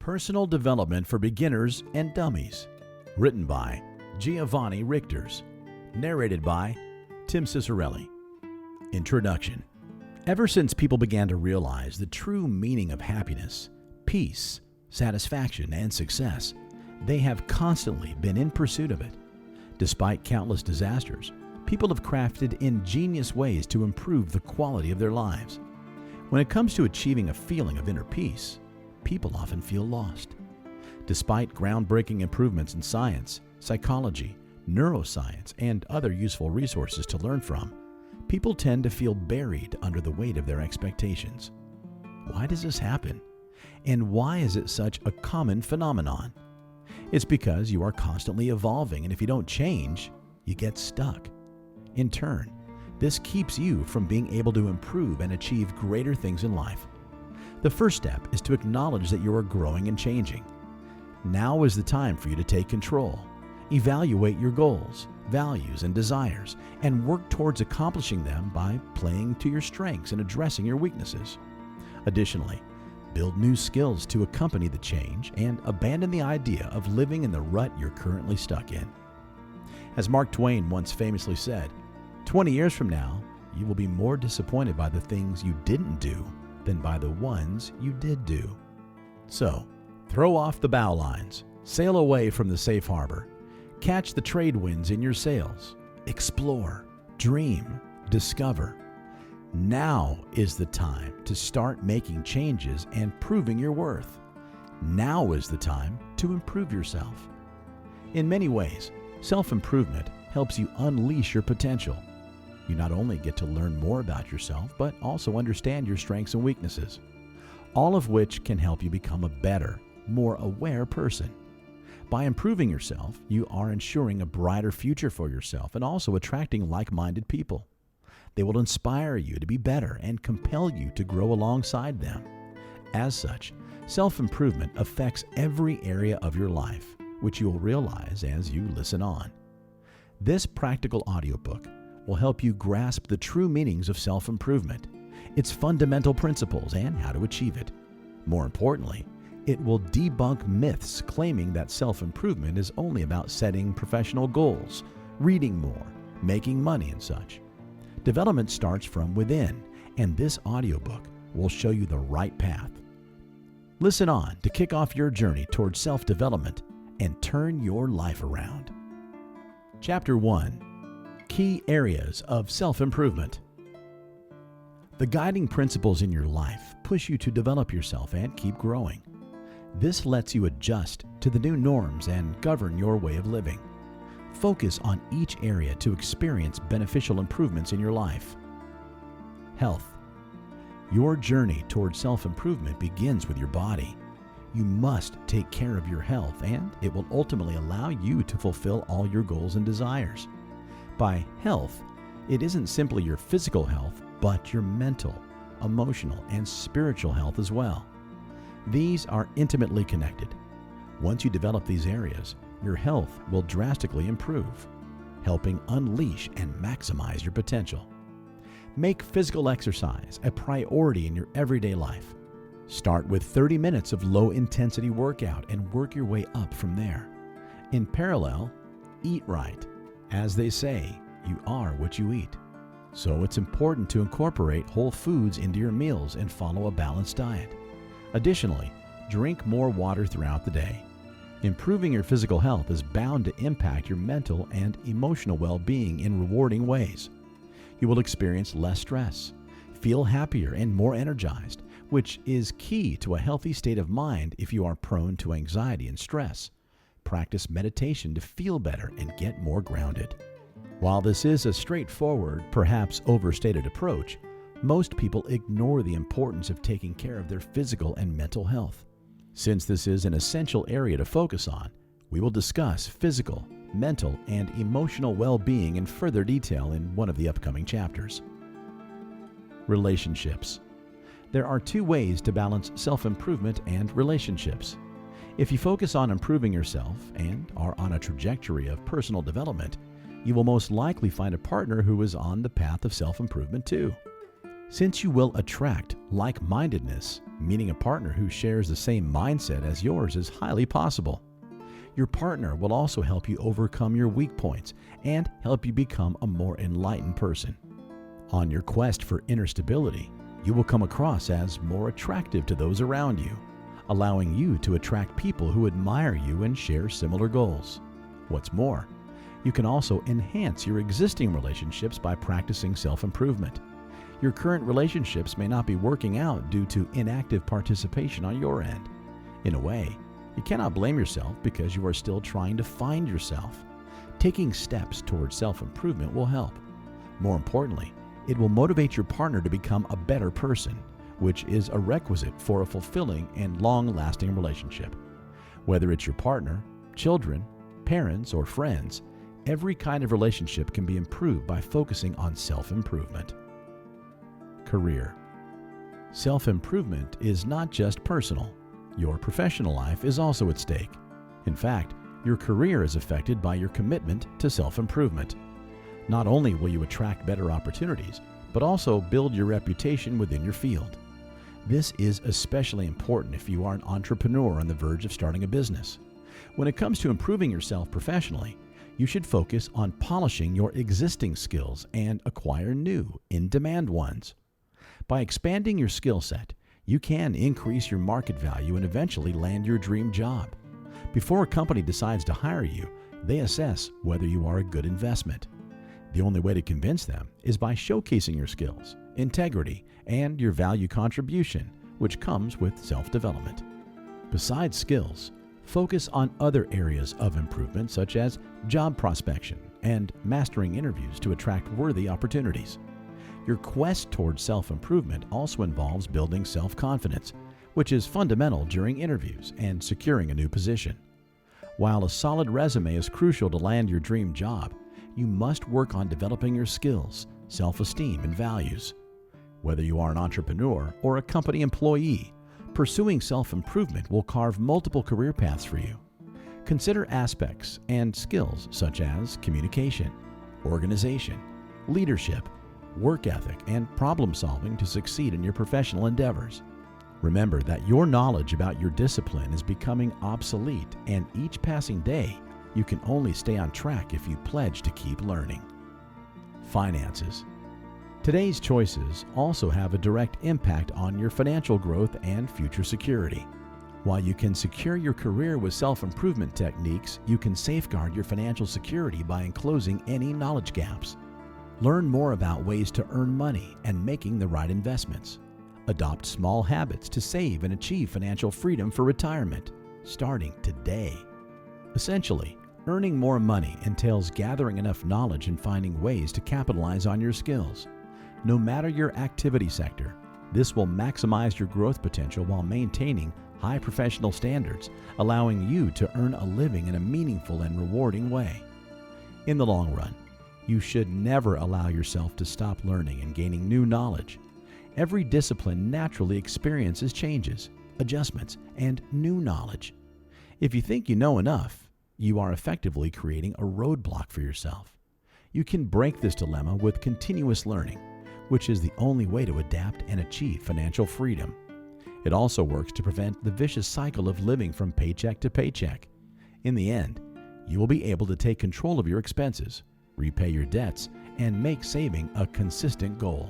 Personal Development for Beginners and Dummies. Written by Giovanni Richters. Narrated by Tim Cicerelli. Introduction. Ever since people began to realize the true meaning of happiness, peace, satisfaction, and success, they have constantly been in pursuit of it. Despite countless disasters, people have crafted ingenious ways to improve the quality of their lives. When it comes to achieving a feeling of inner peace, people often feel lost. Despite groundbreaking improvements in science, psychology, neuroscience, and other useful resources to learn from, people tend to feel buried under the weight of their expectations. Why does this happen? And why is it such a common phenomenon? It's because you are constantly evolving, and if you don't change, you get stuck. In turn, this keeps you from being able to improve and achieve greater things in life. The first step is to acknowledge that you are growing and changing. Now is the time for you to take control. Evaluate your goals, values, and desires, and work towards accomplishing them by playing to your strengths and addressing your weaknesses. Additionally, build new skills to accompany the change and abandon the idea of living in the rut you're currently stuck in. As Mark Twain once famously said, 20 years from now, you will be more disappointed by the things you didn't do than by the ones you did do. So, throw off the bow lines, sail away from the safe harbor, catch the trade winds in your sails, explore, dream, discover. Now is the time to start making changes and proving your worth. Now is the time to improve yourself. In many ways, self-improvement helps you unleash your potential. You not only get to learn more about yourself, but also understand your strengths and weaknesses, all of which can help you become a better, more aware person. By improving yourself, you are ensuring a brighter future for yourself and also attracting like-minded people. They will inspire you to be better and compel you to grow alongside them. As such, self-improvement affects every area of your life, which you will realize as you listen on. This practical audiobook will help you grasp the true meanings of self-improvement, its fundamental principles, and how to achieve it. More importantly, it will debunk myths claiming that self-improvement is only about setting professional goals, reading more, making money, and such. Development starts from within, and this audiobook will show you the right path. Listen on to kick off your journey towards self-development and turn your life around. Chapter 1. Key areas of self-improvement. The guiding principles in your life push you to develop yourself and keep growing. This lets you adjust to the new norms and govern your way of living. Focus on each area to experience beneficial improvements in your life. Health. Your journey towards self-improvement begins with your body. You must take care of your health, and it will ultimately allow you to fulfill all your goals and desires. By health, it isn't simply your physical health, but your mental, emotional, and spiritual health as well. These are intimately connected. Once you develop these areas, your health will drastically improve, helping unleash and maximize your potential. Make physical exercise a priority in your everyday life. Start with 30 minutes of low-intensity workout and work your way up from there. In parallel, eat right. As they say, you are what you eat. So it's important to incorporate whole foods into your meals and follow a balanced diet. Additionally, drink more water throughout the day. Improving your physical health is bound to impact your mental and emotional well-being in rewarding ways. You will experience less stress, feel happier and more energized, which is key to a healthy state of mind if you are prone to anxiety and stress. Practice meditation to feel better and get more grounded. While this is a straightforward, perhaps overstated approach, most people ignore the importance of taking care of their physical and mental health. Since this is an essential area to focus on, we will discuss physical, mental, and emotional well-being in further detail in one of the upcoming chapters. Relationships. There are two ways to balance self-improvement and relationships. If you focus on improving yourself and are on a trajectory of personal development, you will most likely find a partner who is on the path of self-improvement too. Since you will attract like-mindedness, meaning a partner who shares the same mindset as yours is highly possible. Your partner will also help you overcome your weak points and help you become a more enlightened person. On your quest for inner stability, you will come across as more attractive to those around you, allowing you to attract people who admire you and share similar goals. What's more, you can also enhance your existing relationships by practicing self-improvement. Your current relationships may not be working out due to inactive participation on your end. In a way, you cannot blame yourself because you are still trying to find yourself. Taking steps towards self-improvement will help. More importantly, it will motivate your partner to become a better person, which is a requisite for a fulfilling and long-lasting relationship. Whether it's your partner, children, parents, or friends, every kind of relationship can be improved by focusing on self-improvement. Career. Self-improvement is not just personal. Your professional life is also at stake. In fact, your career is affected by your commitment to self-improvement. Not only will you attract better opportunities, but also build your reputation within your field. This is especially important if you are an entrepreneur on the verge of starting a business. When it comes to improving yourself professionally, you should focus on polishing your existing skills and acquire new, in-demand ones. By expanding your skill set, you can increase your market value and eventually land your dream job. Before a company decides to hire you, they assess whether you are a good investment. The only way to convince them is by showcasing your skills, integrity, and your value contribution, which comes with self-development. Besides skills, focus on other areas of improvement such as job prospection and mastering interviews to attract worthy opportunities. Your quest towards self-improvement also involves building self-confidence, which is fundamental during interviews and securing a new position. While a solid resume is crucial to land your dream job, you must work on developing your skills, self-esteem, and values. Whether you are an entrepreneur or a company employee, pursuing self-improvement will carve multiple career paths for you. Consider aspects and skills such as communication, organization, leadership, work ethic, and problem solving to succeed in your professional endeavors. Remember that your knowledge about your discipline is becoming obsolete, and each passing day, you can only stay on track if you pledge to keep learning. Finances. Today's choices also have a direct impact on your financial growth and future security. While you can secure your career with self-improvement techniques, you can safeguard your financial security by enclosing any knowledge gaps. Learn more about ways to earn money and making the right investments. Adopt small habits to save and achieve financial freedom for retirement, starting today. Essentially, earning more money entails gathering enough knowledge and finding ways to capitalize on your skills. No matter your activity sector, this will maximize your growth potential while maintaining high professional standards, allowing you to earn a living in a meaningful and rewarding way. In the long run, you should never allow yourself to stop learning and gaining new knowledge. Every discipline naturally experiences changes, adjustments, and new knowledge. If you think you know enough, you are effectively creating a roadblock for yourself. You can break this dilemma with continuous learning, which is the only way to adapt and achieve financial freedom. It also works to prevent the vicious cycle of living from paycheck to paycheck. In the end, you will be able to take control of your expenses, repay your debts, and make saving a consistent goal.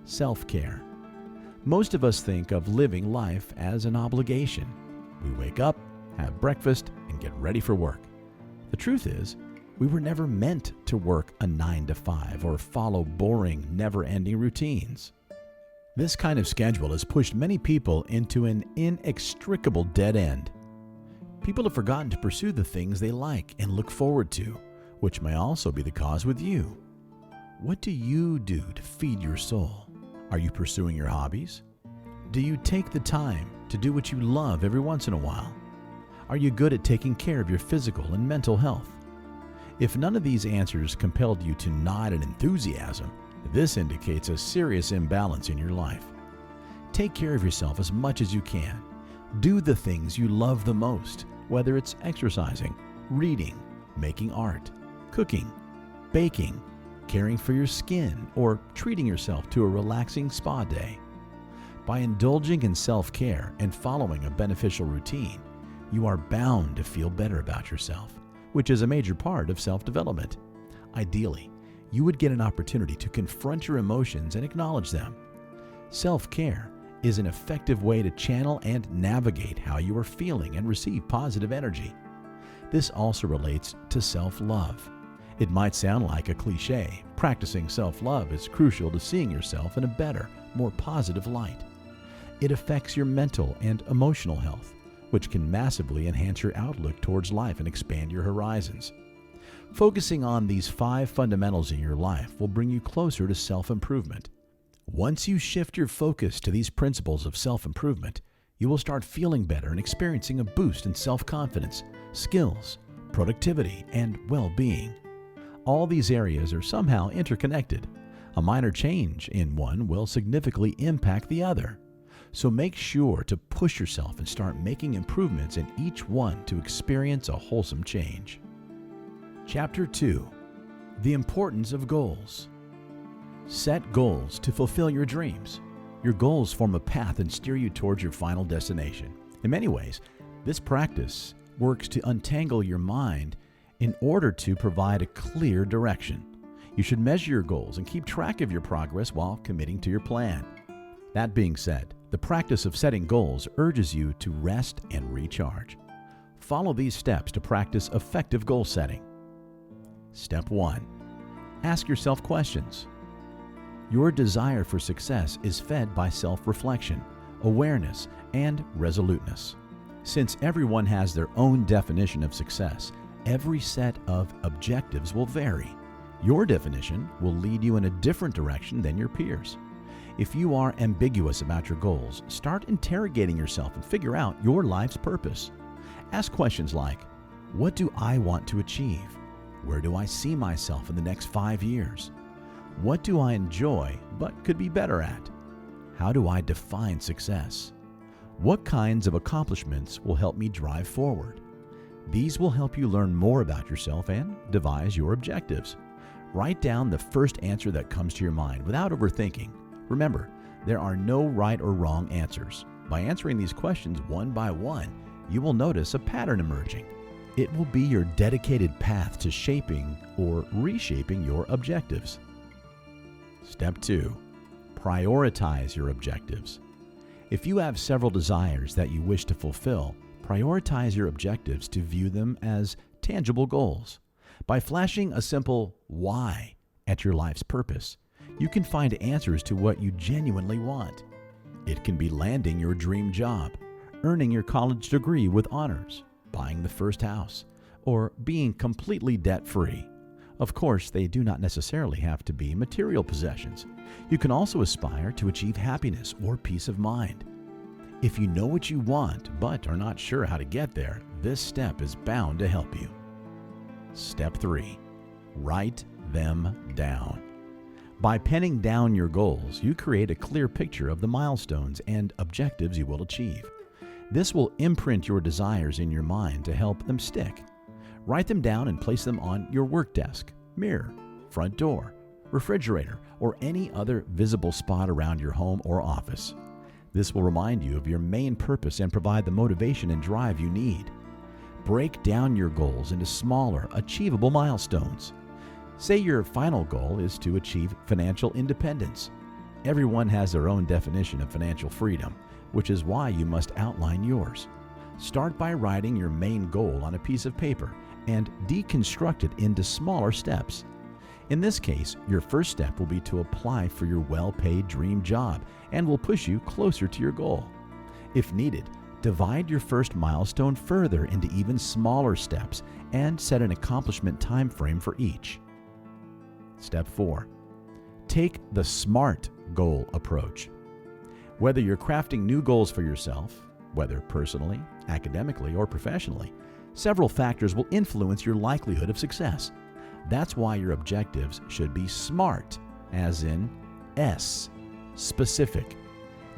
Self-care. Most of us think of living life as an obligation. We wake up, have breakfast, and get ready for work. The truth is, we were never meant to work a 9-to-5 or follow boring, never-ending routines. This kind of schedule has pushed many people into an inextricable dead end. People have forgotten to pursue the things they like and look forward to, which may also be the cause with you. What do you do to feed your soul? Are you pursuing your hobbies? Do you take the time to do what you love every once in a while? Are you good at taking care of your physical and mental health? If none of these answers compelled you to nod in enthusiasm, this indicates a serious imbalance in your life. Take care of yourself as much as you can. Do the things you love the most, whether it's exercising, reading, making art, cooking, baking, caring for your skin, or treating yourself to a relaxing spa day. By indulging in self-care and following a beneficial routine, you are bound to feel better about yourself, which is a major part of self-development. Ideally, you would get an opportunity to confront your emotions and acknowledge them. Self-care is an effective way to channel and navigate how you are feeling and receive positive energy. This also relates to self-love. It might sound like a cliche. Practicing self-love is crucial to seeing yourself in a better, more positive light. It affects your mental and emotional health, which can massively enhance your outlook towards life and expand your horizons. Focusing on these 5 fundamentals in your life will bring you closer to self-improvement. Once you shift your focus to these principles of self-improvement, you will start feeling better and experiencing a boost in self-confidence, skills, productivity, and well-being. All these areas are somehow interconnected. A minor change in one will significantly impact the other. So make sure to push yourself and start making improvements in each one to experience a wholesome change. Chapter 2. The Importance of Goals. Set goals to fulfill your dreams. Your goals form a path and steer you towards your final destination. In many ways, this practice works to untangle your mind in order to provide a clear direction. You should measure your goals and keep track of your progress while committing to your plan. That being said, the practice of setting goals urges you to rest and recharge. Follow these steps to practice effective goal setting. Step 1. Ask yourself questions. Your desire for success is fed by self-reflection, awareness, and resoluteness. Since everyone has their own definition of success, every set of objectives will vary. Your definition will lead you in a different direction than your peers. If you are ambiguous about your goals, start interrogating yourself and figure out your life's purpose. Ask questions like, what do I want to achieve? Where do I see myself in the next 5 years? What do I enjoy but could be better at? How do I define success? What kinds of accomplishments will help me drive forward? These will help you learn more about yourself and devise your objectives. Write down the first answer that comes to your mind without overthinking. Remember, there are no right or wrong answers. By answering these questions one by one, you will notice a pattern emerging. It will be your dedicated path to shaping or reshaping your objectives. Step 2. Prioritize your objectives. If you have several desires that you wish to fulfill, prioritize your objectives to view them as tangible goals. By flashing a simple why at your life's purpose, you can find answers to what you genuinely want. It can be landing your dream job, earning your college degree with honors, buying the first house, or being completely debt-free. Of course, they do not necessarily have to be material possessions. You can also aspire to achieve happiness or peace of mind. If you know what you want but are not sure how to get there, this step is bound to help you. Step 3. Write them down. By penning down your goals, you create a clear picture of the milestones and objectives you will achieve. This will imprint your desires in your mind to help them stick. Write them down and place them on your work desk, mirror, front door, refrigerator, or any other visible spot around your home or office. This will remind you of your main purpose and provide the motivation and drive you need. Break down your goals into smaller, achievable milestones. Say your final goal is to achieve financial independence. Everyone has their own definition of financial freedom, which is why you must outline yours. Start by writing your main goal on a piece of paper and deconstruct it into smaller steps. In this case, your first step will be to apply for your well-paid dream job and will push you closer to your goal. If needed, divide your first milestone further into even smaller steps and set an accomplishment time frame for each. Step 4. Take the SMART goal approach. Whether you're crafting new goals for yourself, whether personally, academically, or professionally, several factors will influence your likelihood of success. That's why your objectives should be SMART, as in S, specific.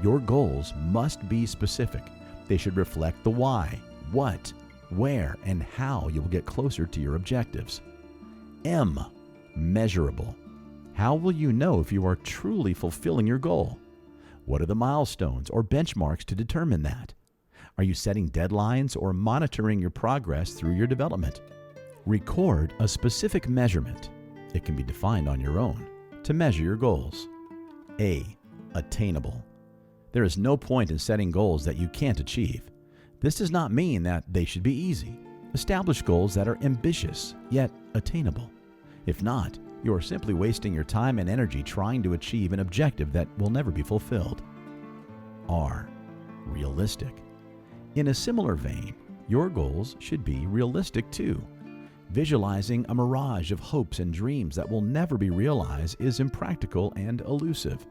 Your goals must be specific. They should reflect the why, what, where, and how you will get closer to your objectives. M, measurable. How will you know if you are truly fulfilling your goal? What are the milestones or benchmarks to determine that? Are you setting deadlines or monitoring your progress through your development? Record a specific measurement. It can be defined on your own to measure your goals. A. Attainable. There is no point in setting goals that you can't achieve. This does not mean that they should be easy. Establish goals that are ambitious, yet attainable. If not, you are simply wasting your time and energy trying to achieve an objective that will never be fulfilled. R. Realistic. In a similar vein, your goals should be realistic too. Visualizing a mirage of hopes and dreams that will never be realized is impractical and elusive.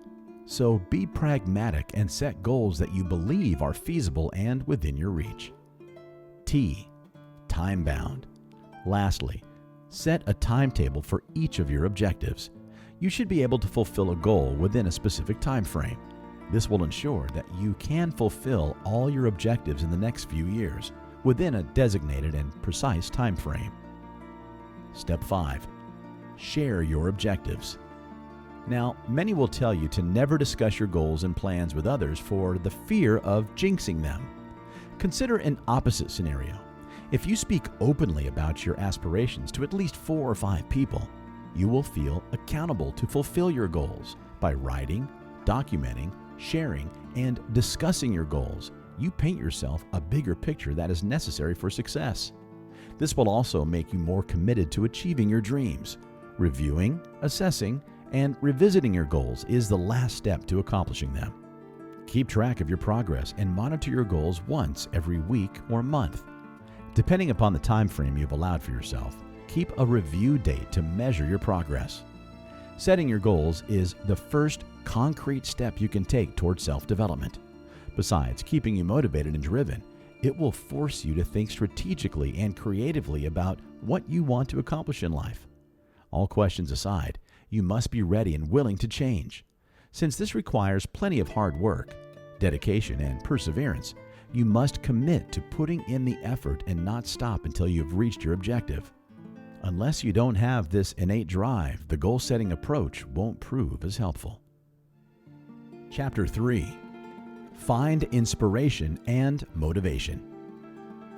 So be pragmatic and set goals that you believe are feasible and within your reach. T. Time-bound. Lastly, set a timetable for each of your objectives. You should be able to fulfill a goal within a specific time frame. This will ensure that you can fulfill all your objectives in the next few years within a designated and precise time frame. Step 5. Share your objectives. Now, many will tell you to never discuss your goals and plans with others for the fear of jinxing them. Consider an opposite scenario. If you speak openly about your aspirations to at least 4 or 5 people, you will feel accountable to fulfill your goals by writing, documenting, sharing, and discussing your goals. You paint yourself a bigger picture that is necessary for success. This will also make you more committed to achieving your dreams. Reviewing, assessing, and revisiting your goals is the last step to accomplishing them. Keep track of your progress and monitor your goals once every week or month. Depending upon the time frame you've allowed for yourself, keep a review date to measure your progress. Setting your goals is the first concrete step you can take towards self-development. Besides keeping you motivated and driven, it will force you to think strategically and creatively about what you want to accomplish in life. All questions aside, you must be ready and willing to change. Since this requires plenty of hard work, dedication, and perseverance, you must commit to putting in the effort and not stop until you've reached your objective. Unless you don't have this innate drive, the goal-setting approach won't prove as helpful. Chapter 3. Find inspiration and motivation.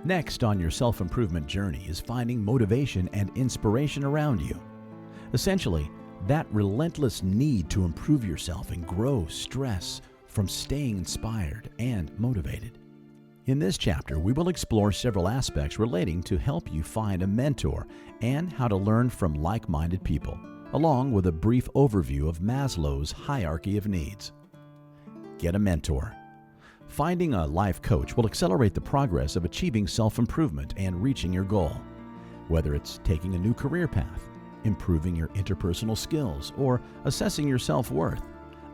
Next on your self-improvement journey is finding motivation and inspiration around you. Essentially, that relentless need to improve yourself and grow stress from staying inspired and motivated. In this chapter, we will explore several aspects relating to help you find a mentor and how to learn from like-minded people, along with a brief overview of Maslow's hierarchy of needs. Get a mentor. Finding a life coach will accelerate the progress of achieving self-improvement and reaching your goal. Whether it's taking a new career path, improving your interpersonal skills, or assessing your self-worth,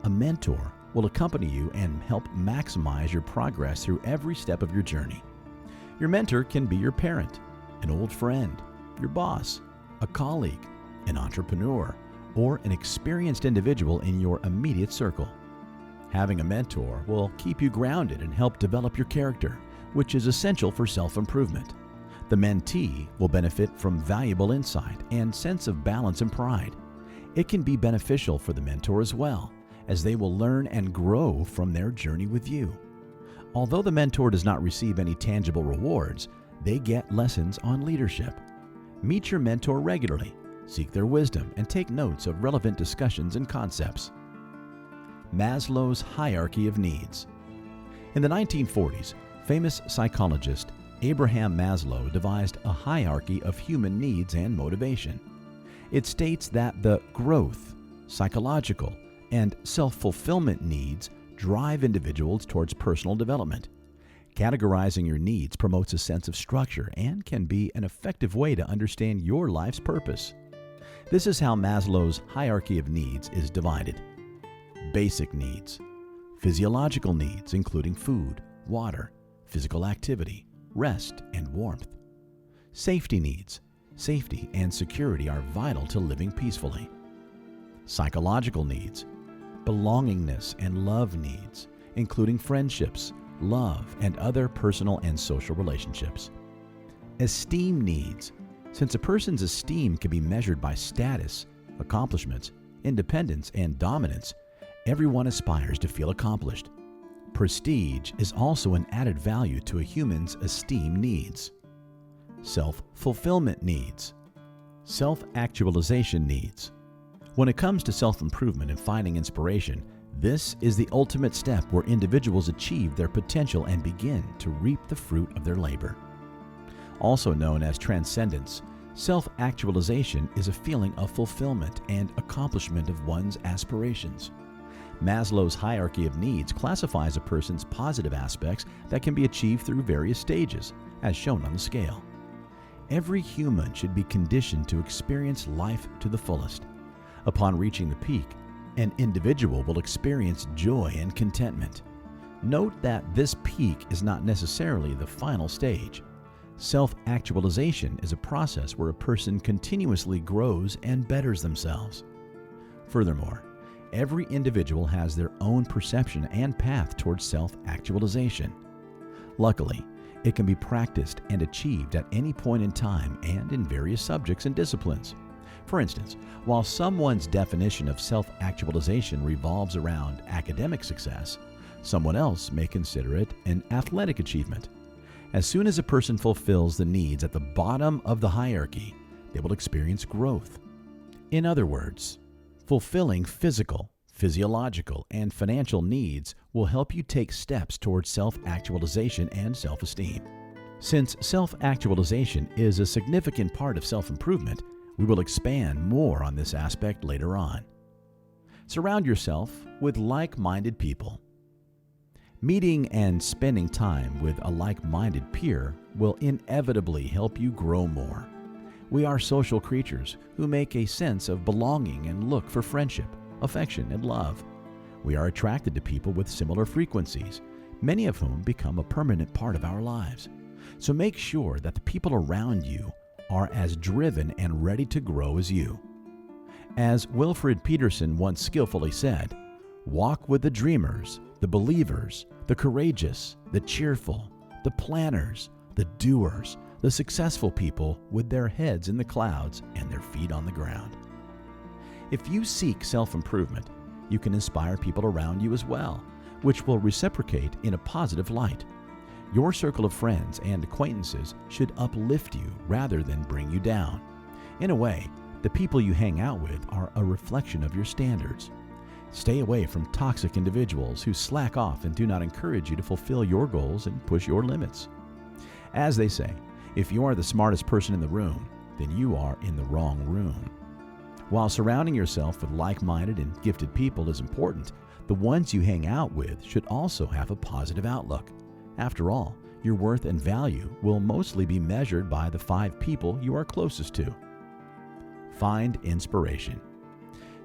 a mentor will accompany you and help maximize your progress through every step of your journey. Your mentor can be your parent, an old friend, your boss, a colleague, an entrepreneur, or an experienced individual in your immediate circle. Having a mentor will keep you grounded and help develop your character, which is essential for self-improvement. The mentee will benefit from valuable insight and sense of balance and pride. It can be beneficial for the mentor as well, as they will learn and grow from their journey with you. Although the mentor does not receive any tangible rewards, they get lessons on leadership. Meet your mentor regularly, seek their wisdom, and take notes of relevant discussions and concepts. Maslow's hierarchy of needs. In the 1940s, famous psychologist Abraham Maslow devised a hierarchy of human needs and motivation. It states that the growth, psychological, and self-fulfillment needs drive individuals towards personal development. Categorizing your needs promotes a sense of structure and can be an effective way to understand your life's purpose. This is how Maslow's hierarchy of needs is divided. Basic needs. Physiological needs, including food, water, physical activity, rest, and warmth. Safety needs. Safety and security are vital to living peacefully. Psychological needs. Belongingness and love needs, including friendships, love, and other personal and social relationships. Esteem needs. Since a person's esteem can be measured by status, accomplishments, independence, and dominance, everyone aspires to feel accomplished. Prestige is also an added value to a human's esteem needs. Self-fulfillment needs. Self-actualization needs. When it comes to self-improvement and finding inspiration, this is the ultimate step where individuals achieve their potential and begin to reap the fruit of their labor. Also known as transcendence, self-actualization is a feeling of fulfillment and accomplishment of one's aspirations. Maslow's hierarchy of needs classifies a person's positive aspects that can be achieved through various stages, as shown on the scale. Every human should be conditioned to experience life to the fullest. Upon reaching the peak, an individual will experience joy and contentment. Note that this peak is not necessarily the final stage. Self-actualization is a process where a person continuously grows and betters themselves. Furthermore, every individual has their own perception and path towards self-actualization. Luckily, it can be practiced and achieved at any point in time and in various subjects and disciplines. For instance, while someone's definition of self-actualization revolves around academic success, someone else may consider it an athletic achievement. As soon as a person fulfills the needs at the bottom of the hierarchy, they will experience growth. In other words, fulfilling physical, physiological, and financial needs will help you take steps towards self-actualization and self-esteem. Since self-actualization is a significant part of self-improvement, we will expand more on this aspect later on. Surround yourself with like-minded people. Meeting and spending time with a like-minded peer will inevitably help you grow more. We are social creatures who make a sense of belonging and look for friendship, affection, and love. We are attracted to people with similar frequencies, many of whom become a permanent part of our lives. So make sure that the people around you are as driven and ready to grow as you. As Wilfred Peterson once skillfully said, "Walk with the dreamers, the believers, the courageous, the cheerful, the planners, the doers, the successful people with their heads in the clouds and their feet on the ground." If you seek self-improvement, you can inspire people around you as well, which will reciprocate in a positive light. Your circle of friends and acquaintances should uplift you rather than bring you down. In a way, the people you hang out with are a reflection of your standards. Stay away from toxic individuals who slack off and do not encourage you to fulfill your goals and push your limits. As they say, if you are the smartest person in the room, then you are in the wrong room. While surrounding yourself with like-minded and gifted people is important, the ones you hang out with should also have a positive outlook. After all, your worth and value will mostly be measured by the 5 people you are closest to. Find inspiration.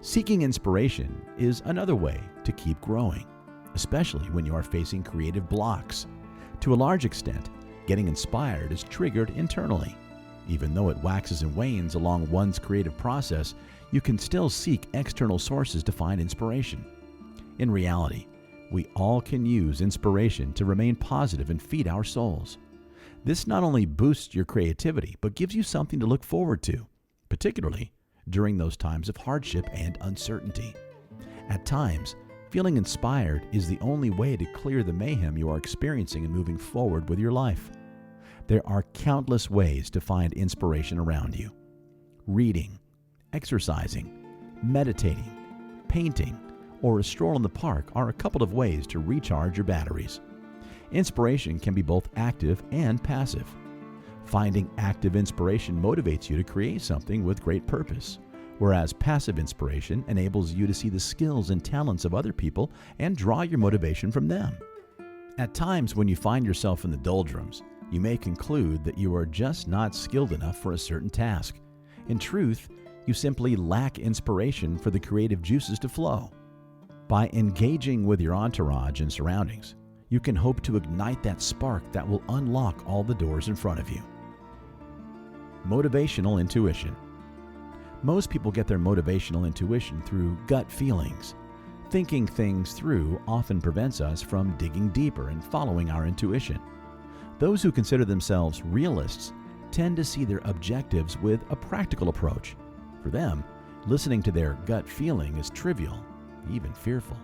Seeking inspiration is another way to keep growing, especially when you are facing creative blocks. To a large extent, getting inspired is triggered internally. Even though it waxes and wanes along one's creative process, you can still seek external sources to find inspiration. In reality, we all can use inspiration to remain positive and feed our souls. This not only boosts your creativity, but gives you something to look forward to, particularly during those times of hardship and uncertainty. At times, feeling inspired is the only way to clear the mayhem you are experiencing and moving forward with your life. There are countless ways to find inspiration around you. Reading, exercising, meditating, painting, or a stroll in the park are a couple of ways to recharge your batteries. Inspiration can be both active and passive. Finding active inspiration motivates you to create something with great purpose, whereas passive inspiration enables you to see the skills and talents of other people and draw your motivation from them. At times when you find yourself in the doldrums, you may conclude that you are just not skilled enough for a certain task. In truth, you simply lack inspiration for the creative juices to flow. By engaging with your entourage and surroundings, you can hope to ignite that spark that will unlock all the doors in front of you. Motivational intuition. Most people get their motivational intuition through gut feelings. Thinking things through often prevents us from digging deeper and following our intuition. Those who consider themselves realists tend to see their objectives with a practical approach. For them, listening to their gut feeling is trivial, even fearful.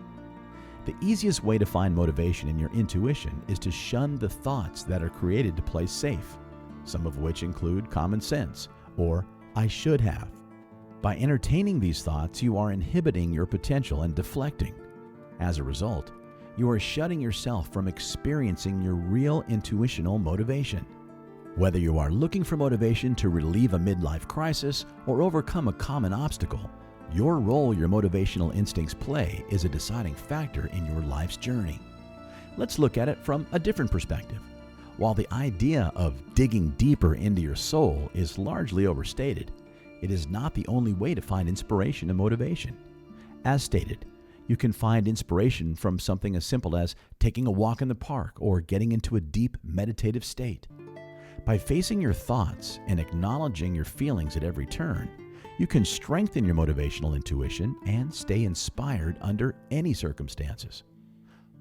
The easiest way to find motivation in your intuition is to shun the thoughts that are created to play safe, some of which include common sense or "I should have." By entertaining these thoughts, you are inhibiting your potential and deflecting. As a result, you are shutting yourself from experiencing your real intuitional motivation. Whether you are looking for motivation to relieve a midlife crisis or overcome a common obstacle, your role your motivational instincts play is a deciding factor in your life's journey. Let's look at it from a different perspective. While the idea of digging deeper into your soul is largely overstated, it is not the only way to find inspiration and motivation. As stated, you can find inspiration from something as simple as taking a walk in the park or getting into a deep meditative state. By facing your thoughts and acknowledging your feelings at every turn, you can strengthen your motivational intuition and stay inspired under any circumstances.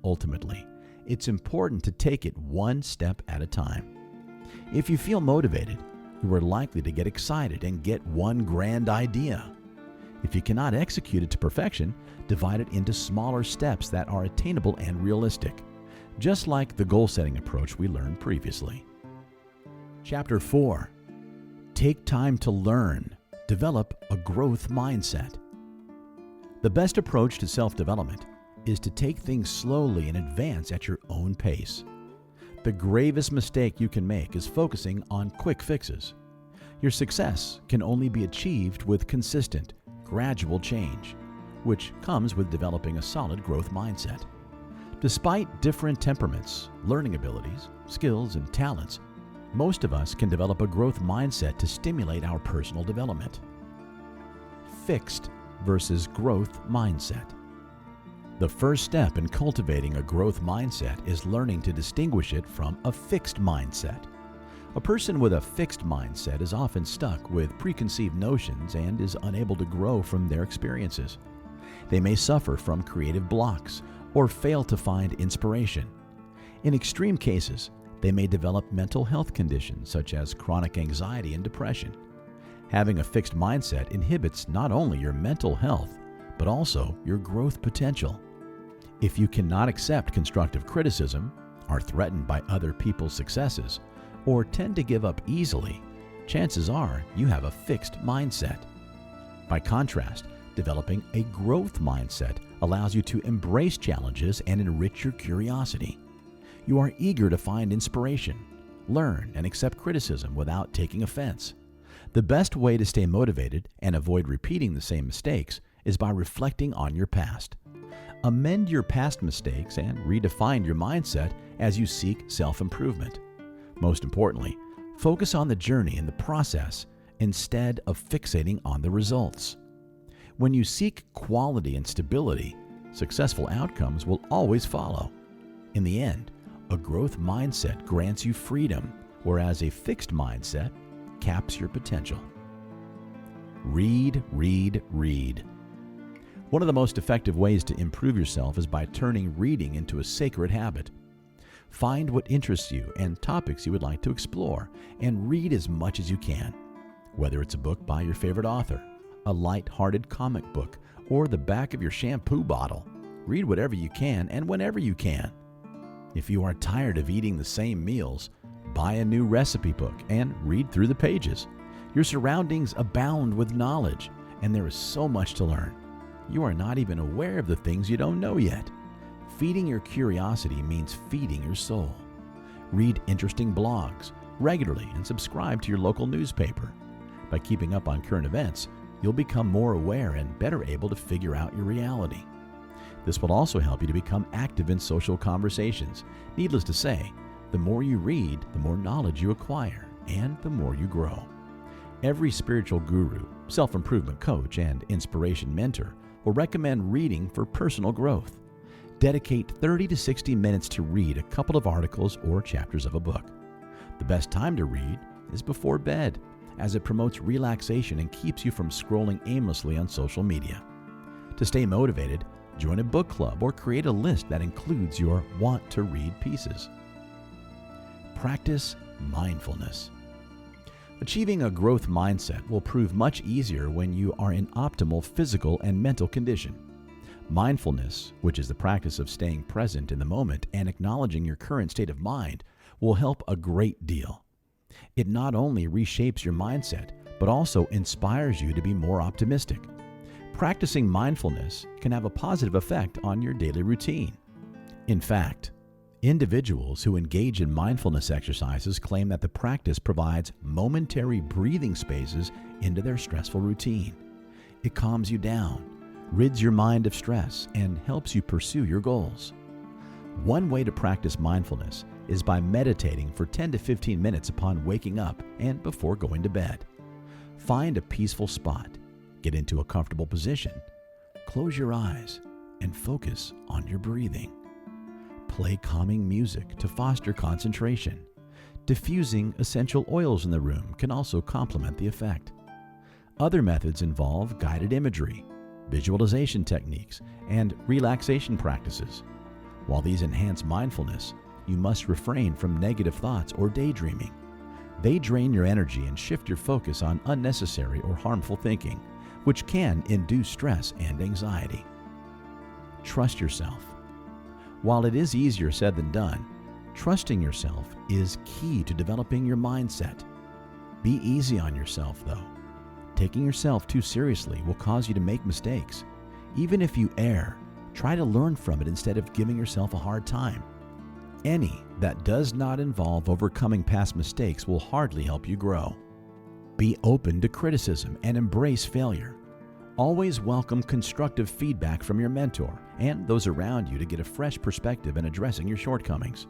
Ultimately, it's important to take it one step at a time. If you feel motivated, you are likely to get excited and get one grand idea. If you cannot execute it to perfection, divide it into smaller steps that are attainable and realistic, just like the goal-setting approach we learned previously. Chapter 4. Take time to learn. Develop a growth mindset. The best approach to self-development is to take things slowly and advance at your own pace. The gravest mistake you can make is focusing on quick fixes. Your success can only be achieved with consistent, gradual change, which comes with developing a solid growth mindset. Despite different temperaments, learning abilities, skills, and talents, most of us can develop a growth mindset to stimulate our personal development. Fixed versus growth mindset. The first step in cultivating a growth mindset is learning to distinguish it from a fixed mindset. A person with a fixed mindset is often stuck with preconceived notions and is unable to grow from their experiences. They may suffer from creative blocks or fail to find inspiration. In extreme cases, they may develop mental health conditions such as chronic anxiety and depression. Having a fixed mindset inhibits not only your mental health, but also your growth potential. If you cannot accept constructive criticism, are threatened by other people's successes, or tend to give up easily, chances are you have a fixed mindset. By contrast, developing a growth mindset allows you to embrace challenges and enrich your curiosity. You are eager to find inspiration, learn, and accept criticism without taking offense. The best way to stay motivated and avoid repeating the same mistakes is by reflecting on your past. Amend your past mistakes and redefine your mindset as you seek self-improvement. Most importantly, focus on the journey and the process instead of fixating on the results. When you seek quality and stability, successful outcomes will always follow. In the end, a growth mindset grants you freedom, whereas a fixed mindset caps your potential. Read, read, read. One of the most effective ways to improve yourself is by turning reading into a sacred habit. Find what interests you and topics you would like to explore, and read as much as you can. Whether it's a book by your favorite author, a light-hearted comic book, or the back of your shampoo bottle, read whatever you can and whenever you can. If you are tired of eating the same meals, buy a new recipe book and read through the pages. Your surroundings abound with knowledge, and there is so much to learn. You are not even aware of the things you don't know yet. Feeding your curiosity means feeding your soul. Read interesting blogs regularly and subscribe to your local newspaper. By keeping up on current events, you'll become more aware and better able to figure out your reality. This will also help you to become active in social conversations. Needless to say, the more you read, the more knowledge you acquire, and the more you grow. Every spiritual guru, self-improvement coach, and inspiration mentor will recommend reading for personal growth. Dedicate 30 to 60 minutes to read a couple of articles or chapters of a book. The best time to read is before bed, as it promotes relaxation and keeps you from scrolling aimlessly on social media. To stay motivated, join a book club or create a list that includes your want-to-read pieces. Practice mindfulness. Achieving a growth mindset will prove much easier when you are in optimal physical and mental condition. Mindfulness, which is the practice of staying present in the moment and acknowledging your current state of mind, will help a great deal. It not only reshapes your mindset, but also inspires you to be more optimistic. Practicing mindfulness can have a positive effect on your daily routine. In fact, individuals who engage in mindfulness exercises claim that the practice provides momentary breathing spaces into their stressful routine. It calms you down, rids your mind of stress, and helps you pursue your goals. One way to practice mindfulness is by meditating for 10 to 15 minutes upon waking up and before going to bed. Find a peaceful spot, get into a comfortable position, close your eyes, and focus on your breathing. Play calming music to foster concentration. Diffusing essential oils in the room can also complement the effect. Other methods involve guided imagery, visualization techniques, and relaxation practices. While these enhance mindfulness, you must refrain from negative thoughts or daydreaming. They drain your energy and shift your focus on unnecessary or harmful thinking, which can induce stress and anxiety. Trust yourself. While it is easier said than done, trusting yourself is key to developing your mindset. Be easy on yourself, though. Taking yourself too seriously will cause you to make mistakes. Even if you err, try to learn from it instead of giving yourself a hard time. Any that does not involve overcoming past mistakes will hardly help you grow. Be open to criticism and embrace failure. Always welcome constructive feedback from your mentor and those around you to get a fresh perspective in addressing your shortcomings.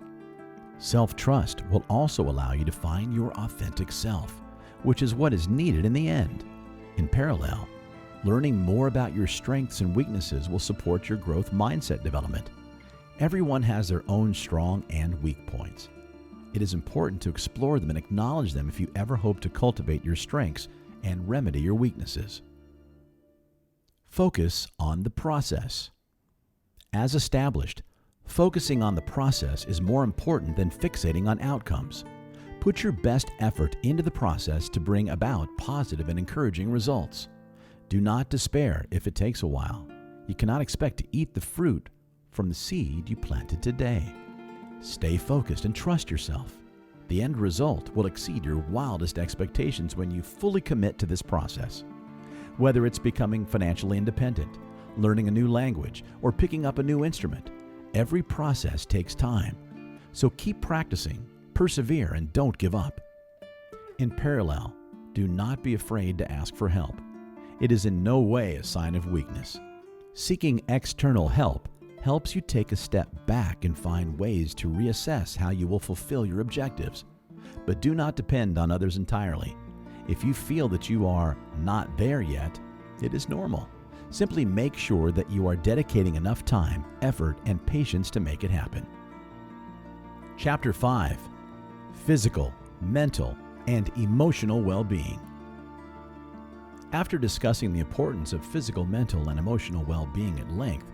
Self-trust will also allow you to find your authentic self, which is what is needed in the end. In parallel, learning more about your strengths and weaknesses will support your growth mindset development. Everyone has their own strong and weak points. It is important to explore them and acknowledge them if you ever hope to cultivate your strengths and remedy your weaknesses. Focus on the process. As established, focusing on the process is more important than fixating on outcomes. Put your best effort into the process to bring about positive and encouraging results. Do not despair if it takes a while. You cannot expect to eat the fruit from the seed you planted today. Stay focused and trust yourself. The end result will exceed your wildest expectations when you fully commit to this process. Whether it's becoming financially independent, learning a new language, or picking up a new instrument, every process takes time. So keep practicing, persevere, and don't give up. In parallel, do not be afraid to ask for help. It is in no way a sign of weakness. Seeking external help helps you take a step back and find ways to reassess how you will fulfill your objectives. But do not depend on others entirely. If you feel that you are not there yet, it is normal. Simply make sure that you are dedicating enough time, effort, and patience to make it happen. Chapter 5: Physical, Mental, and Emotional Well-Being. After discussing the importance of physical, mental, and emotional well-being at length,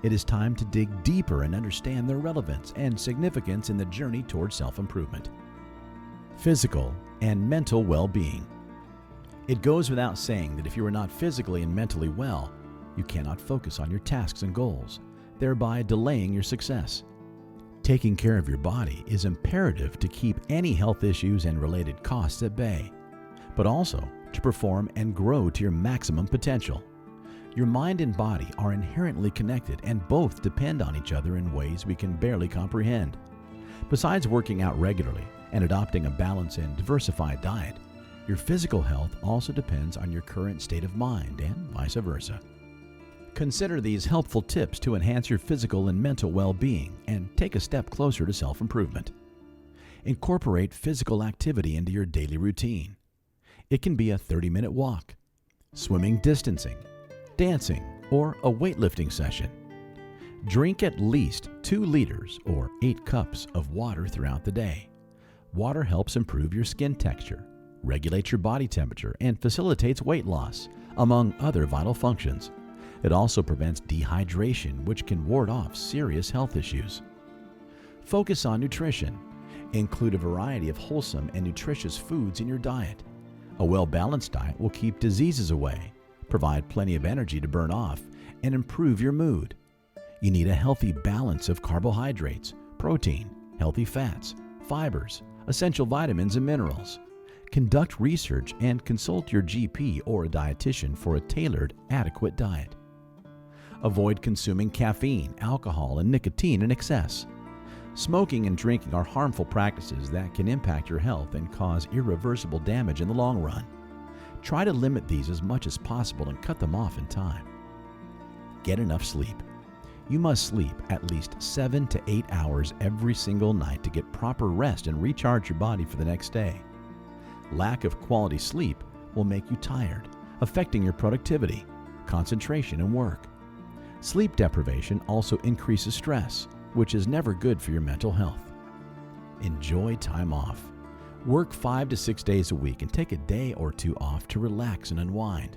it is time to dig deeper and understand their relevance and significance in the journey toward self-improvement. Physical and mental well-being. It goes without saying that if you are not physically and mentally well, you cannot focus on your tasks and goals, thereby delaying your success. Taking care of your body is imperative to keep any health issues and related costs at bay, but also to perform and grow to your maximum potential. Your mind and body are inherently connected and both depend on each other in ways we can barely comprehend. Besides working out regularly and adopting a balanced and diversified diet, your physical health also depends on your current state of mind and vice versa. Consider these helpful tips to enhance your physical and mental well-being and take a step closer to self-improvement. Incorporate physical activity into your daily routine. It can be a 30-minute walk, swimming distancing, dancing, or a weightlifting session. Drink at least 2 liters or 8 cups of water throughout the day. Water helps improve your skin texture, regulates your body temperature, and facilitates weight loss, among other vital functions. It also prevents dehydration, which can ward off serious health issues. Focus on nutrition. Include a variety of wholesome and nutritious foods in your diet. A well-balanced diet will keep diseases away, provide plenty of energy to burn off, and improve your mood. You need a healthy balance of carbohydrates, protein, healthy fats, fibers, essential vitamins, and minerals. Conduct research and consult your GP or a dietitian for a tailored, adequate diet. Avoid consuming caffeine, alcohol, and nicotine in excess. Smoking and drinking are harmful practices that can impact your health and cause irreversible damage in the long run. Try to limit these as much as possible and cut them off in time. Get enough sleep. You must sleep at least 7 to 8 hours every single night to get proper rest and recharge your body for the next day. Lack of quality sleep will make you tired, affecting your productivity, concentration, and work. Sleep deprivation also increases stress, which is never good for your mental health. Enjoy time off. Work 5 to 6 days a week and take a day or two off to relax and unwind.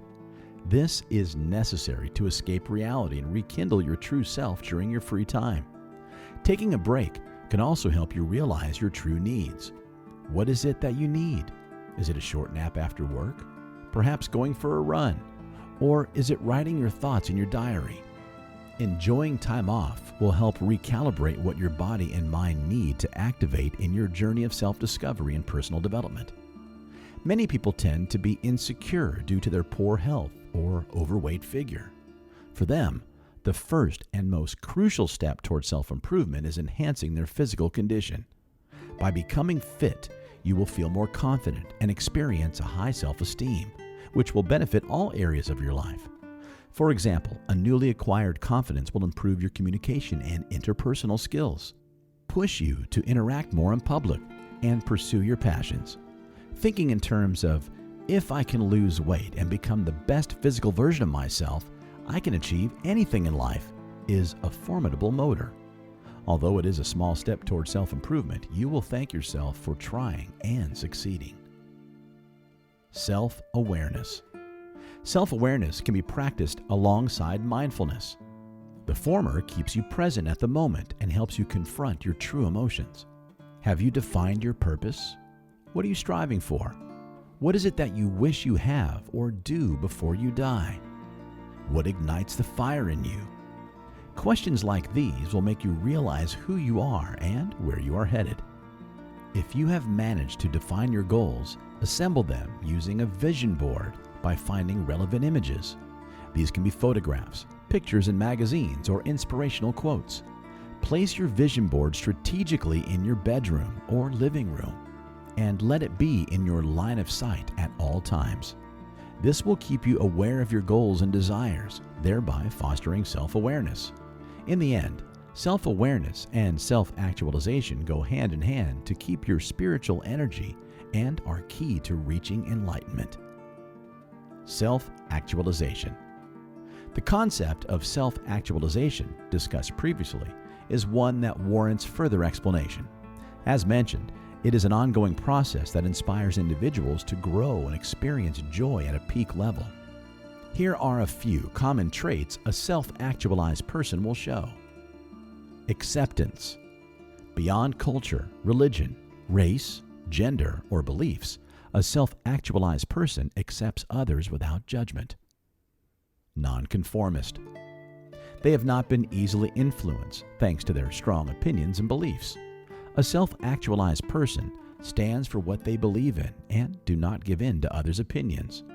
This is necessary to escape reality and rekindle your true self during your free time. Taking a break can also help you realize your true needs. What is it that you need? Is it a short nap after work? Perhaps going for a run? Or is it writing your thoughts in your diary? Enjoying time off will help recalibrate what your body and mind need to activate in your journey of self-discovery and personal development. Many people tend to be insecure due to their poor health or overweight figure. For them, the first and most crucial step toward self-improvement is enhancing their physical condition. By becoming fit, you will feel more confident and experience a high self-esteem, which will benefit all areas of your life. For example, a newly acquired confidence will improve your communication and interpersonal skills, push you to interact more in public, and pursue your passions. Thinking in terms of, if I can lose weight and become the best physical version of myself, I can achieve anything in life, is a formidable motor. Although it is a small step toward self-improvement, you will thank yourself for trying and succeeding. Self-awareness. Self-awareness can be practiced alongside mindfulness. The former keeps you present at the moment and helps you confront your true emotions. Have you defined your purpose? What are you striving for? What is it that you wish you have or do before you die? What ignites the fire in you? Questions like these will make you realize who you are and where you are headed. If you have managed to define your goals, assemble them using a vision board by finding relevant images. These can be photographs, pictures in magazines, or inspirational quotes. Place your vision board strategically in your bedroom or living room, and let it be in your line of sight at all times. This will keep you aware of your goals and desires, thereby fostering self-awareness. In the end, self-awareness and self-actualization go hand in hand to keep your spiritual energy and are key to reaching enlightenment. Self-actualization. The concept of self-actualization, discussed previously, is one that warrants further explanation. As mentioned, it is an ongoing process that inspires individuals to grow and experience joy at a peak level. Here are a few common traits a self-actualized person will show. Acceptance. Beyond culture, religion, race, gender, or beliefs, a self-actualized person accepts others without judgment. Nonconformist. They have not been easily influenced thanks to their strong opinions and beliefs. A self-actualized person stands for what they believe in and do not give in to others' opinions.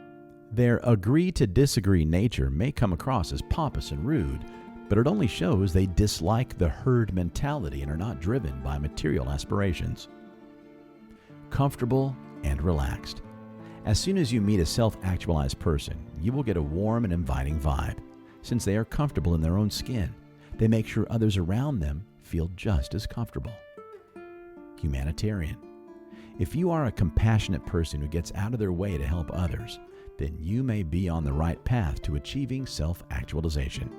Their agree to disagree nature may come across as pompous and rude, but it only shows they dislike the herd mentality and are not driven by material aspirations. Comfortable and relaxed. As soon as you meet a self-actualized person, you will get a warm and inviting vibe. Since they are comfortable in their own skin, they make sure others around them feel just as comfortable. Humanitarian. If you are a compassionate person who gets out of their way to help others, then you may be on the right path to achieving self-actualization.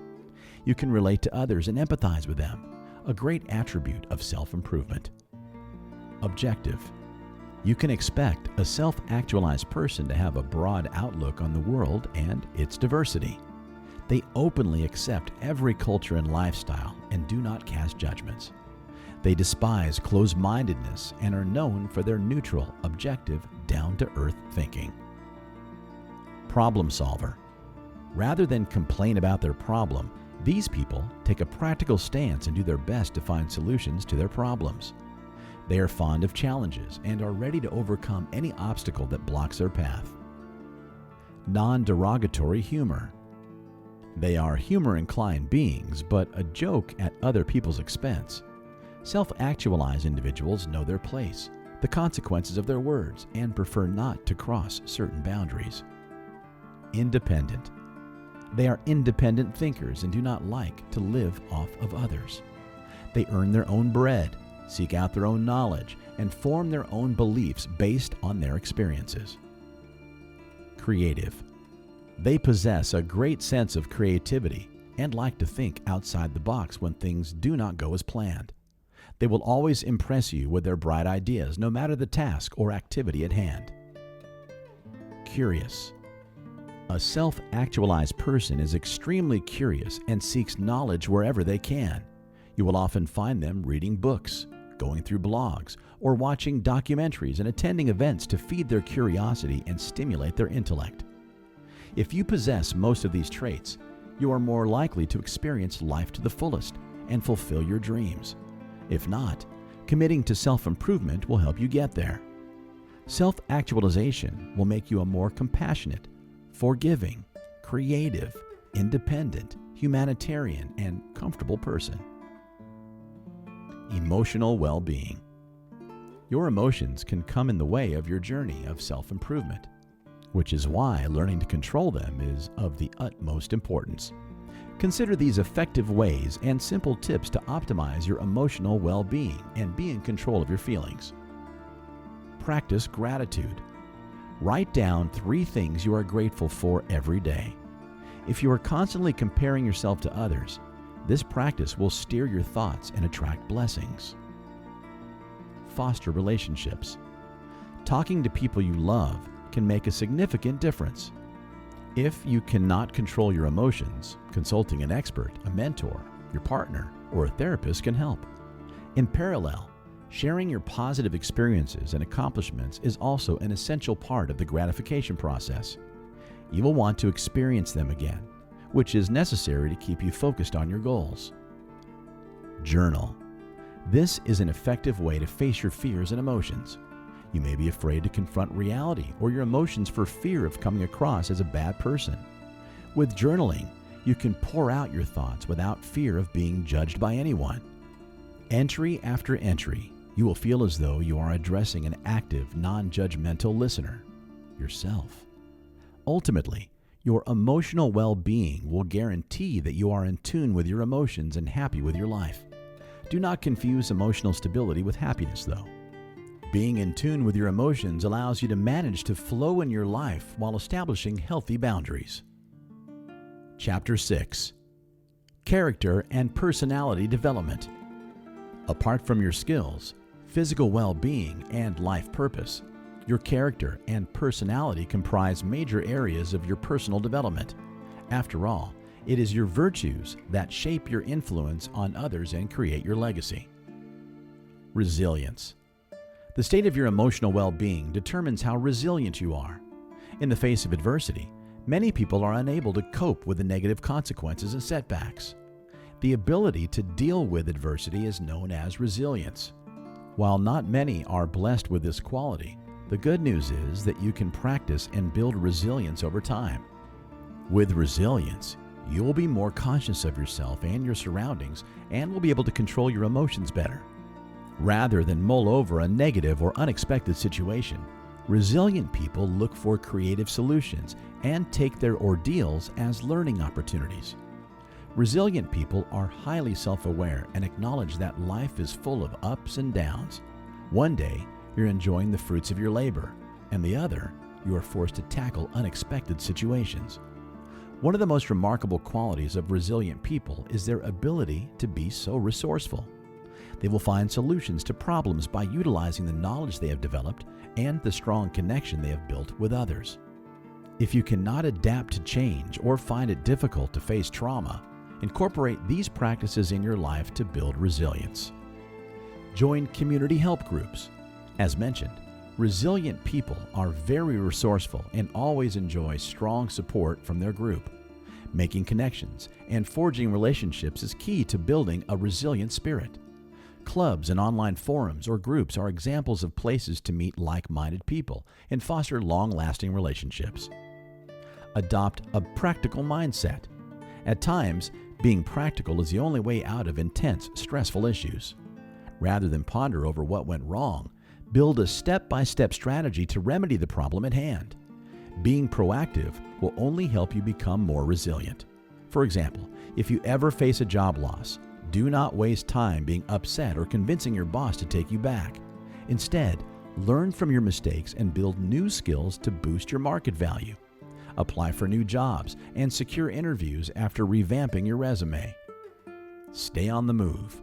You can relate to others and empathize with them, a great attribute of self-improvement. Objective. You can expect a self-actualized person to have a broad outlook on the world and its diversity. They openly accept every culture and lifestyle and do not cast judgments. They despise closed-mindedness and are known for their neutral, objective, down-to-earth thinking. problem solver. Rather than complain about their problem, these people take a practical stance and do their best to find solutions to their problems. They are fond of challenges and are ready to overcome any obstacle that blocks their path. Non-derogatory humor. They are humor-inclined beings, but a joke at other people's expense. Self-actualized individuals know their place, the consequences of their words, and prefer not to cross certain boundaries. Independent. They are independent thinkers and do not like to live off of others. They earn their own bread, seek out their own knowledge, and form their own beliefs based on their experiences. Creative. They possess a great sense of creativity and like to think outside the box when things do not go as planned. They will always impress you with their bright ideas, no matter the task or activity at hand. Curious. A self-actualized person is extremely curious and seeks knowledge wherever they can. You will often find them reading books, going through blogs, or watching documentaries and attending events to feed their curiosity and stimulate their intellect. If you possess most of these traits, you are more likely to experience life to the fullest and fulfill your dreams. If not, committing to self-improvement will help you get there. Self-actualization will make you a more compassionate, forgiving, creative, independent, humanitarian, and comfortable person. Emotional well-being. Your emotions can come in the way of your journey of self-improvement, which is why learning to control them is of the utmost importance. Consider these effective ways and simple tips to optimize your emotional well-being and be in control of your feelings. Practice gratitude. Write down 3 things you are grateful for every day. If you are constantly comparing yourself to others, this practice will steer your thoughts and attract blessings. Foster relationships. Talking to people you love can make a significant difference. If you cannot control your emotions, consulting an expert, a mentor, your partner, or a therapist can help. In parallel, sharing your positive experiences and accomplishments is also an essential part of the gratification process. You will want to experience them again, which is necessary to keep you focused on your goals. Journal. This is an effective way to face your fears and emotions. You may be afraid to confront reality or your emotions for fear of coming across as a bad person. With journaling, you can pour out your thoughts without fear of being judged by anyone. Entry after entry, you will feel as though you are addressing an active, non-judgmental listener, yourself. Ultimately, your emotional well-being will guarantee that you are in tune with your emotions and happy with your life. Do not confuse emotional stability with happiness, though. Being in tune with your emotions allows you to manage to flow in your life while establishing healthy boundaries. Chapter 6. Character and Personality Development. Apart from your skills, physical well-being, and life purpose, your character and personality comprise major areas of your personal development. After all, it is your virtues that shape your influence on others and create your legacy. Resilience. The state of your emotional well-being determines how resilient you are. In the face of adversity, many people are unable to cope with the negative consequences and setbacks. The ability to deal with adversity is known as resilience. While not many are blessed with this quality, the good news is that you can practice and build resilience over time. With resilience, you will be more conscious of yourself and your surroundings and will be able to control your emotions better. Rather than mull over a negative or unexpected situation, resilient people look for creative solutions and take their ordeals as learning opportunities. Resilient people are highly self-aware and acknowledge that life is full of ups and downs. One day, you're enjoying the fruits of your labor, and the other, you are forced to tackle unexpected situations. One of the most remarkable qualities of resilient people is their ability to be so resourceful. They will find solutions to problems by utilizing the knowledge they have developed and the strong connection they have built with others. If you cannot adapt to change or find it difficult to face trauma, incorporate these practices in your life to build resilience. Join community help groups. As mentioned, Resilient people are very resourceful and always enjoy strong support from their group. Making connections and forging relationships is key to building a resilient spirit. Clubs and online forums or groups are examples of places to meet like-minded people and foster long-lasting relationships. Adopt a practical mindset. At times, being practical is the only way out of intense, stressful issues. Rather than ponder over what went wrong, build a step-by-step strategy to remedy the problem at hand. Being proactive will only help you become more resilient. For example, if you ever face a job loss, do not waste time being upset or convincing your boss to take you back. Instead, learn from your mistakes and build new skills to boost your market value. Apply for new jobs and secure interviews after revamping your resume. Stay on the move.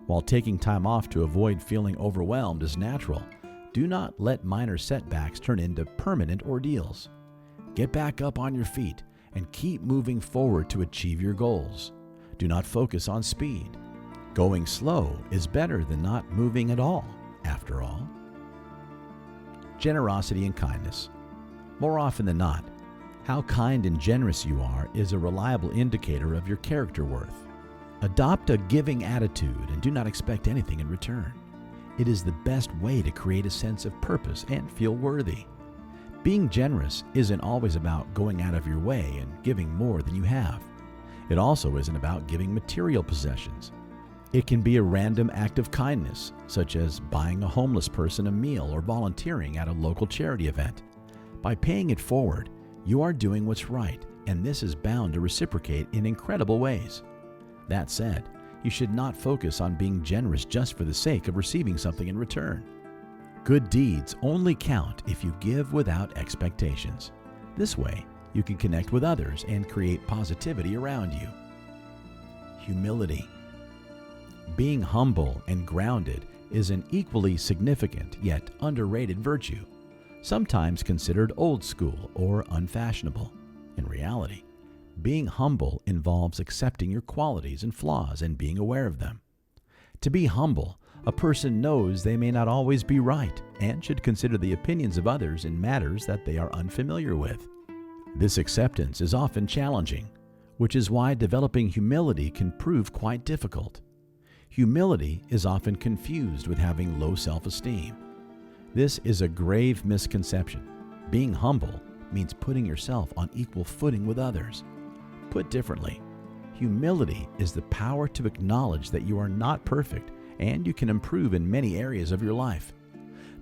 While taking time off to avoid feeling overwhelmed is natural, do not let minor setbacks turn into permanent ordeals. Get back up on your feet and keep moving forward to achieve your goals. Do not focus on speed. Going slow is better than not moving at all, after all. Generosity and kindness. More often than not, how kind and generous you are is a reliable indicator of your character worth. Adopt a giving attitude and do not expect anything in return. It is the best way to create a sense of purpose and feel worthy. Being generous isn't always about going out of your way and giving more than you have. It also isn't about giving material possessions. It can be a random act of kindness, such as buying a homeless person a meal or volunteering at a local charity event. By paying it forward, you are doing what's right, and this is bound to reciprocate in incredible ways. That said, you should not focus on being generous just for the sake of receiving something in return. Good deeds only count if you give without expectations. This way, you can connect with others and create positivity around you. Humility. Being humble and grounded is an equally significant yet underrated virtue, sometimes considered old school or unfashionable. In reality, being humble involves accepting your qualities and flaws and being aware of them. To be humble, a person knows they may not always be right and should consider the opinions of others in matters that they are unfamiliar with. This acceptance is often challenging, which is why developing humility can prove quite difficult. Humility is often confused with having low self-esteem. This is a grave misconception. Being humble means putting yourself on equal footing with others. Put differently, humility is the power to acknowledge that you are not perfect and you can improve in many areas of your life.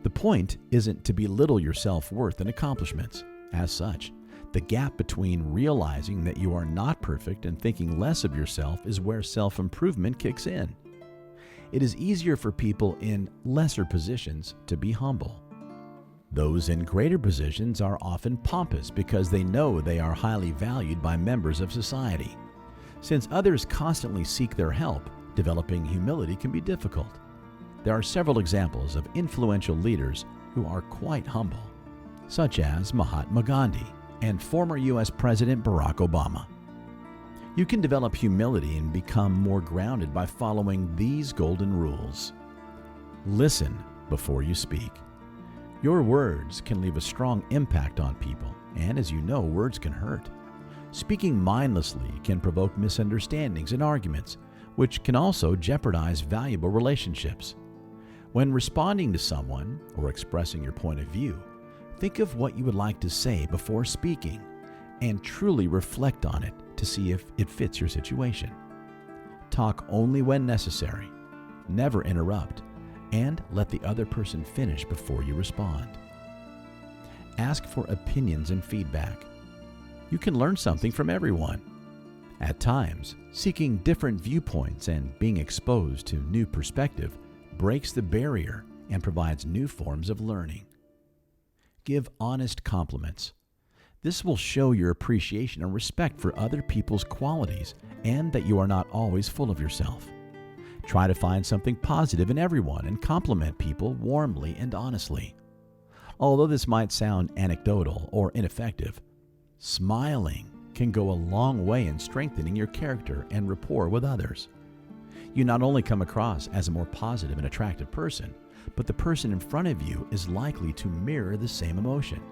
The point isn't to belittle your self-worth and accomplishments. As such, the gap between realizing that you are not perfect and thinking less of yourself is where self-improvement kicks in. It is easier for people in lesser positions to be humble. Those in greater positions are often pompous because they know they are highly valued by members of society. Since others constantly seek their help, developing humility can be difficult. There are several examples of influential leaders who are quite humble, such as Mahatma Gandhi and former U.S. President Barack Obama. You can develop humility and become more grounded by following these golden rules. Listen before you speak. Your words can leave a strong impact on people, and as you know, words can hurt. Speaking mindlessly can provoke misunderstandings and arguments, which can also jeopardize valuable relationships. When responding to someone or expressing your point of view, think of what you would like to say before speaking and truly reflect on it to see if it fits your situation. Talk only when necessary, never interrupt, and let the other person finish before you respond. Ask for opinions and feedback. You can learn something from everyone. At times, seeking different viewpoints and being exposed to new perspective breaks the barrier and provides new forms of learning. Give honest compliments. This will show your appreciation and respect for other people's qualities and that you are not always full of yourself. Try to find something positive in everyone and compliment people warmly and honestly. Although this might sound anecdotal or ineffective, smiling can go a long way in strengthening your character and rapport with others. You not only come across as a more positive and attractive person, but the person in front of you is likely to mirror the same emotion.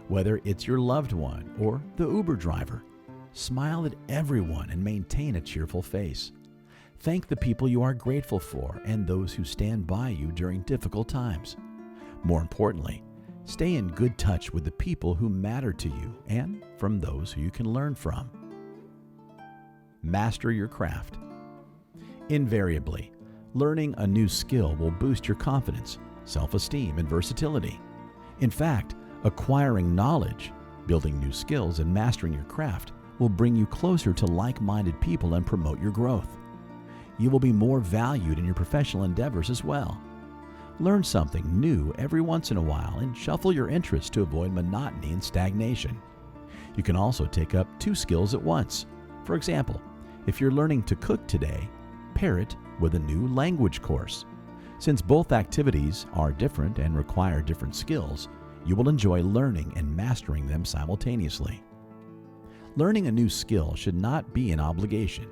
Whether it's your loved one or the Uber driver, smile at everyone and maintain a cheerful face. Thank the people you are grateful for and those who stand by you during difficult times. More importantly, stay in good touch with the people who matter to you and from those who you can learn from. Master your craft. Invariably, learning a new skill will boost your confidence, self-esteem, and versatility. In fact, acquiring knowledge, building new skills, and mastering your craft will bring you closer to like-minded people and promote your growth. You will be more valued in your professional endeavors as well. Learn something new every once in a while and shuffle your interests to avoid monotony and stagnation. You can also take up 2 skills at once. For example, if you're learning to cook today, pair it with a new language course. Since both activities are different and require different skills, you will enjoy learning and mastering them simultaneously. Learning a new skill should not be an obligation.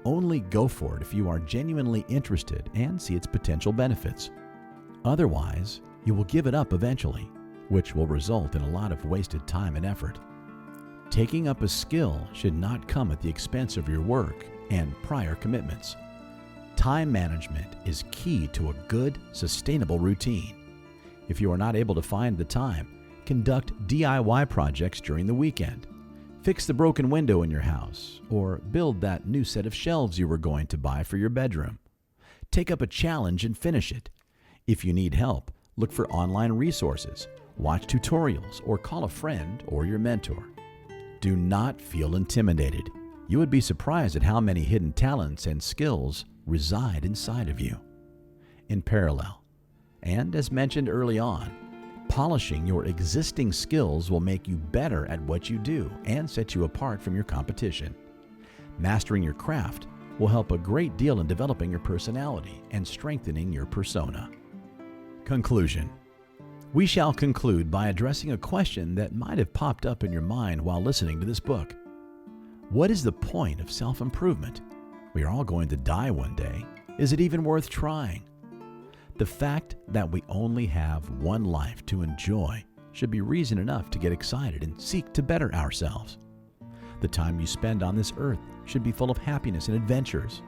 Only go for it if you are genuinely interested and see its potential benefits. Otherwise, you will give it up eventually, which will result in a lot of wasted time and effort. Taking up a skill should not come at the expense of your work and prior commitments. Time management is key to a good, sustainable routine. If you are not able to find the time, conduct DIY projects during the weekend. Fix the broken window in your house, or build that new set of shelves you were going to buy for your bedroom. Take up a challenge and finish it. If you need help, look for online resources, watch tutorials, or call a friend or your mentor. Do not feel intimidated. You would be surprised at how many hidden talents and skills reside inside of you. In parallel, and as mentioned early on, polishing your existing skills will make you better at what you do and set you apart from your competition. Mastering your craft will help a great deal in developing your personality and strengthening your persona. Conclusion. We shall conclude by addressing a question that might have popped up in your mind while listening to this book. What is the point of self-improvement? We are all going to die one day. Is it even worth trying? The fact that we only have one life to enjoy should be reason enough to get excited and seek to better ourselves. The time you spend on this earth should be full of happiness and adventures.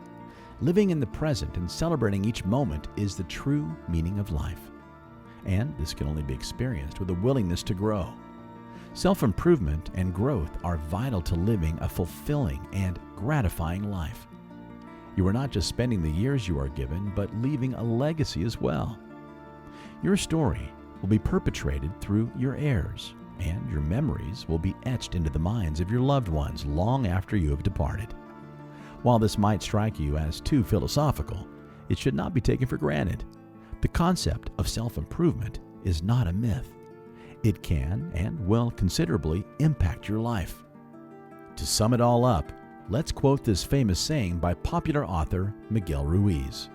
Living in the present and celebrating each moment is the true meaning of life. And this can only be experienced with a willingness to grow. Self-improvement and growth are vital to living a fulfilling and gratifying life. You are not just spending the years you are given, but leaving a legacy as well. Your story will be perpetrated through your heirs, and your memories will be etched into the minds of your loved ones long after you have departed. While this might strike you as too philosophical, it should not be taken for granted. The concept of self-improvement is not a myth. It can and will considerably impact your life. To sum it all up, let's quote this famous saying by popular author Miguel Ruiz.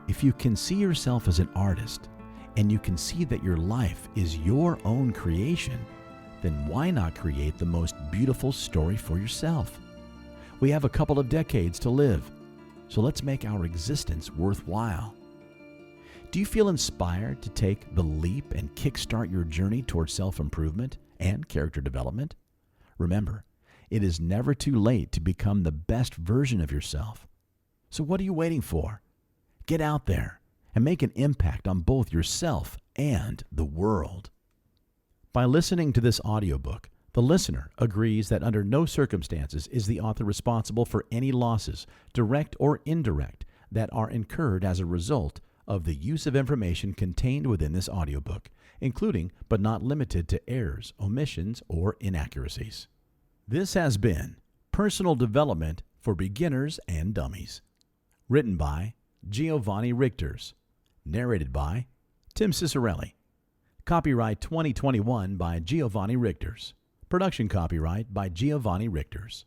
If you can see yourself as an artist, and you can see that your life is your own creation, then why not create the most beautiful story for yourself? We have a couple of decades to live, so let's make our existence worthwhile. Do you feel inspired to take the leap and kickstart your journey towards self-improvement and character development? Remember, it is never too late to become the best version of yourself. So what are you waiting for? Get out there and make an impact on both yourself and the world. By listening to this audiobook, the listener agrees that under no circumstances is the author responsible for any losses, direct or indirect, that are incurred as a result of the use of information contained within this audiobook, including but not limited to errors, omissions, or inaccuracies. This has been Personal Development for Beginners and Dummies, written by Giovanni Richters, narrated by Tim Cicerelli. Copyright 2021 by Giovanni Richters. Production copyright by Giovanni Richters.